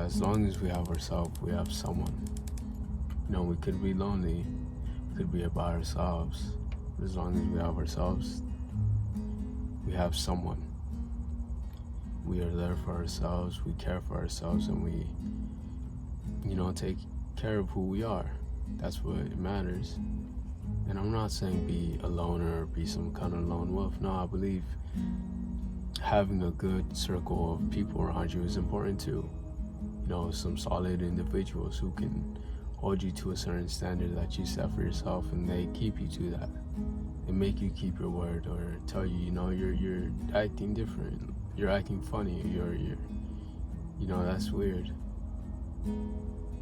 as long as we have ourselves, we have someone. We could be lonely, we could be by ourselves, but as long as we have ourselves, we have someone. We are there for ourselves, we care for ourselves, and we, take care of who we are. That's what matters. And I'm not saying be a loner or be some kind of lone wolf. No, I believe having a good circle of people around you is important too. Some solid individuals who can hold you to a certain standard that you set for yourself, and they keep you to that. They make you keep your word, or tell you, you're acting different, you're acting funny, you're that's weird.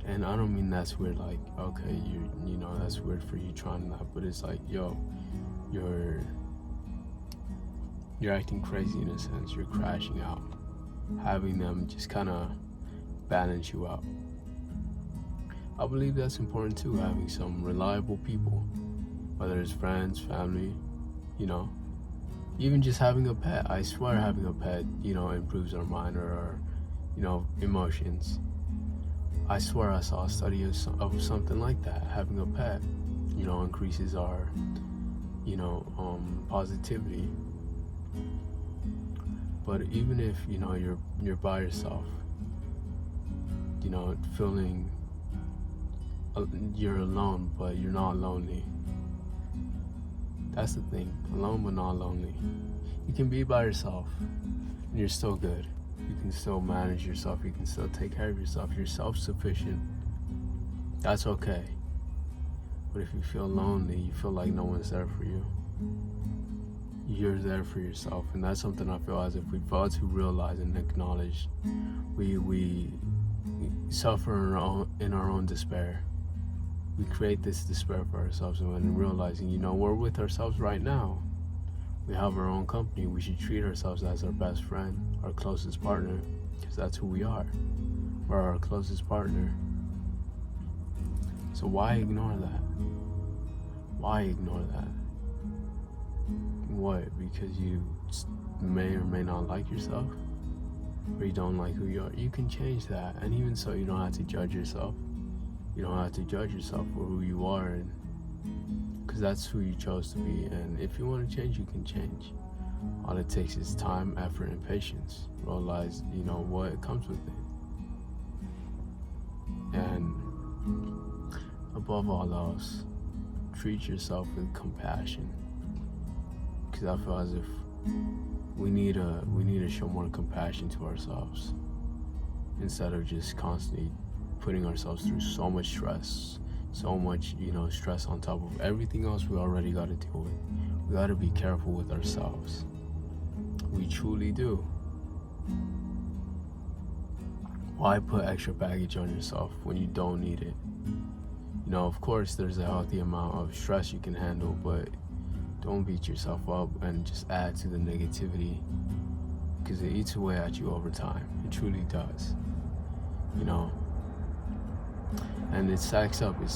And I don't mean that's weird like, okay, that's weird for you trying that, but it's like, yo, you're acting crazy in a sense, you're crashing out. Having them just kind of balance you out. I believe that's important too, having some reliable people, whether it's friends, family, even just having a pet. I swear having a pet, improves our mind or our, emotions. I swear I saw a study of something like that. Having a pet, increases our, positivity. But even if, you're by yourself, feeling you're alone, but you're not lonely. That's the thing, alone but not lonely. You can be by yourself and you're still good. You can still manage yourself, you can still take care of yourself, you're self-sufficient. That's okay. But if you feel lonely, you feel like no one's there for you, you're there for yourself. And that's something I feel as if we fail to realize and acknowledge. We suffer in our own despair. We create this despair for ourselves, and when realizing, we're with ourselves right now. We have our own company. We should treat ourselves as our best friend, our closest partner, because that's who we are. We're our closest partner. So why ignore that? Why ignore that? What? Because you may or may not like yourself? Or you don't like who you are? You can change that. And even so, you don't have to judge yourself. You don't have to judge yourself for who you are, because that's who you chose to be. And if you want to change, you can change. All it takes is time, effort, and patience. Realize, what comes with it. And above all else, treat yourself with compassion. Because I feel as if we need to show more compassion to ourselves, instead of just constantly putting ourselves through so much stress, stress on top of everything else we already got to deal with. We got to be careful with ourselves. We truly do. Why put extra baggage on yourself when you don't need it? Of course, there's a healthy amount of stress you can handle, but don't beat yourself up and just add to the negativity, because it eats away at you over time. It truly does. And it stacks up, and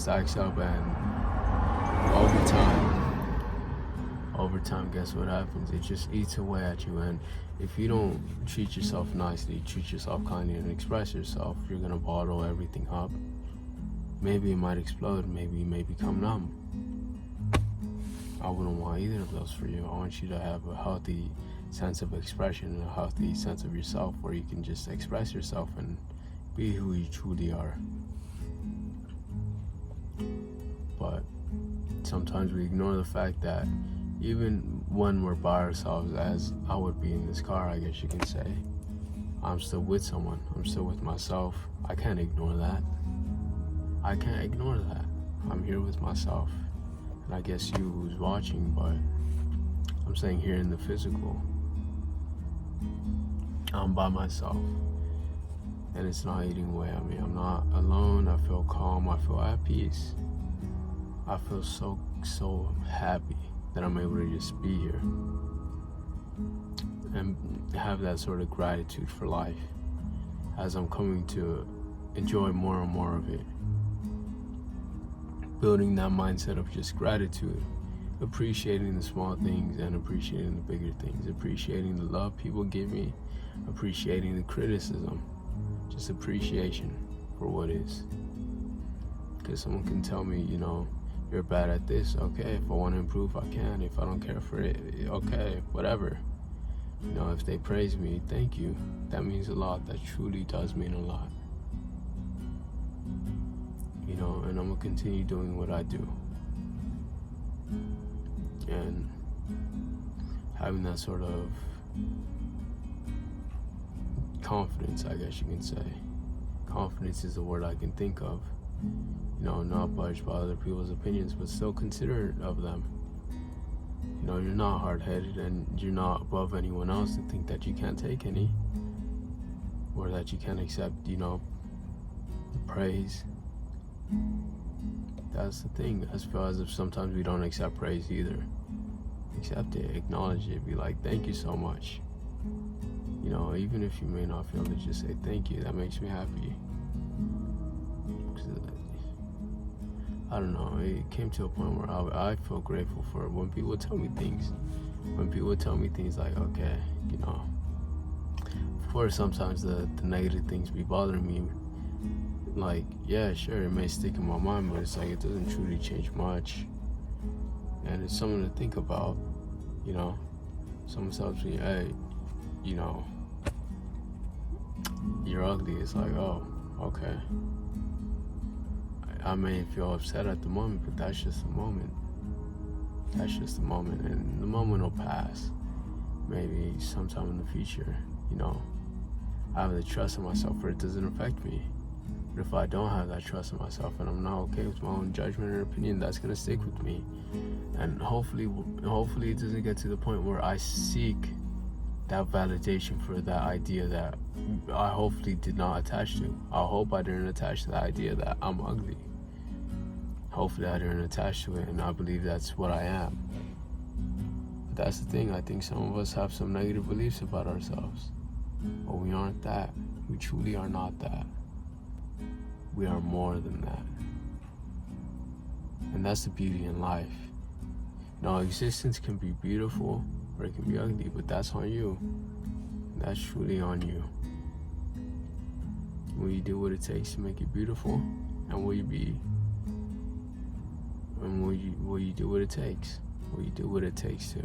over time, guess what happens? It just eats away at you. And if you don't treat yourself nicely, treat yourself kindly, and express yourself, you're gonna bottle everything up. Maybe it might explode, maybe you may become numb. I wouldn't want either of those for you. I want you to have a healthy sense of expression and a healthy sense of yourself, where you can just express yourself and be who you truly are. But sometimes we ignore the fact that even when we're by ourselves, as I would be in this car, I guess you can say, I'm still with someone. I'm still with myself. I can't ignore that. I'm here with myself. And I guess you who's watching, but I'm saying here in the physical, I'm by myself. And it's not eating away at me. I'm not alone. I feel calm. I feel at peace. I feel so happy that I'm able to just be here and have that sort of gratitude for life, as I'm coming to enjoy more and more of it. Building that mindset of just gratitude, appreciating the small things and appreciating the bigger things, appreciating the love people give me, appreciating the criticism, just appreciation for what is. Because someone can tell me, you're bad at this. Okay, if I want to improve, I can. If I don't care for it, okay, whatever. If they praise me, thank you. That means a lot. That truly does mean a lot. And I'm going to continue doing what I do. And having that sort of confidence, I guess you can say. Confidence is the word I can think of. Not budged by other people's opinions, but still considerate of them. You're not hard-headed, and you're not above anyone else to think that you can't take any, or that you can't accept, praise. That's the thing. I feel as if sometimes we don't accept praise either. Accept it, acknowledge it, be like, thank you so much. Even if you may not feel to just say thank you, that makes me happy. I don't know, it came to a point where I feel grateful for when people tell me things. When people tell me things like, okay, of course sometimes the negative things be bothering me. Like, yeah, sure, it may stick in my mind, but it's like it doesn't truly change much. And it's something to think about, Someone tells me, hey, you're ugly. It's like, oh, okay. I may feel upset at the moment, but that's just a moment. That's just a moment, and the moment will pass. Maybe sometime in the future, I have the trust in myself where it doesn't affect me. But if I don't have that trust in myself and I'm not okay with my own judgment or opinion, that's gonna stick with me. And hopefully it doesn't get to the point where I seek that validation for that idea that I hopefully did not attach to. I hope I didn't attach to the idea that I'm ugly. Hopefully I didn't attach to it, and I believe that's what I am. But that's the thing, I think some of us have some negative beliefs about ourselves. But we aren't that. We truly are not that. We are more than that. And that's the beauty in life. Existence can be beautiful or it can be ugly, but that's on you. That's truly on you. Will you do what it takes to make it beautiful? And will you do what it takes? Will you do what it takes to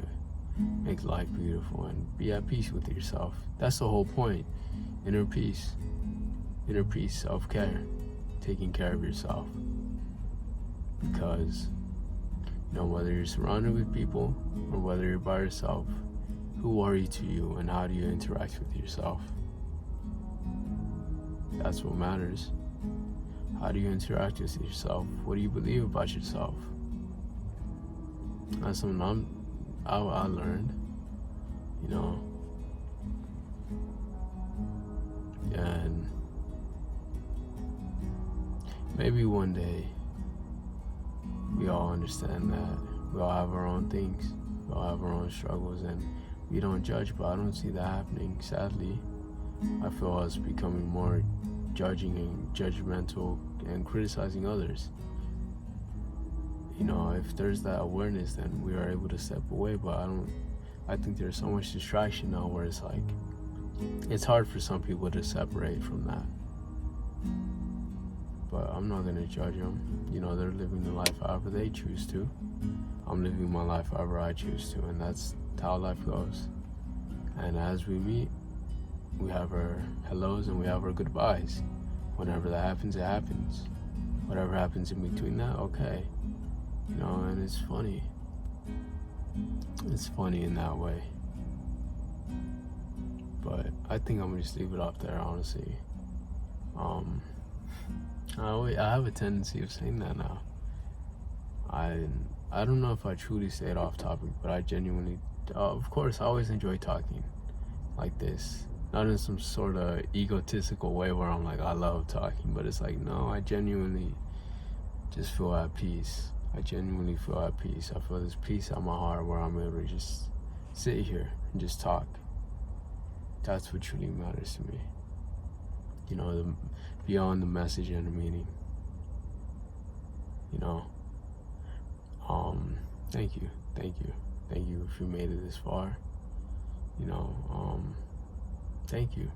make life beautiful and be at peace with yourself? That's the whole point. Inner peace, self-care, taking care of yourself. Because whether you're surrounded with people or whether you're by yourself, who are you to you and how do you interact with yourself? That's what matters. How do you interact with yourself? What do you believe about yourself? That's something I learned, and maybe one day we all understand that we all have our own things, we all have our own struggles, and we don't judge, but I don't see that happening, sadly. I feel us becoming more judging and judgmental and criticizing others. If there's that awareness, then we are able to step away, but I think there's so much distraction now where it's like, it's hard for some people to separate from that. But I'm not gonna judge them. They're living their life however they choose to. I'm living my life however I choose to, and that's how life goes. And as we meet, we have our hellos and we have our goodbyes. Whenever that happens, it happens. Whatever happens in between that, okay. And it's funny. It's funny in that way. But I think I'm gonna just leave it off there, honestly. I have a tendency of saying that now. I don't know if I truly say it off topic, but I genuinely, of course, I always enjoy talking like this. Not in some sort of egotistical way where I'm like, I love talking, but it's like, no, I genuinely just feel at peace. I genuinely feel at peace. I feel this peace at my heart where I'm able to just sit here and just talk. That's what truly matters to me. Beyond the message and the meaning. Thank you if you made it this far. Thank you.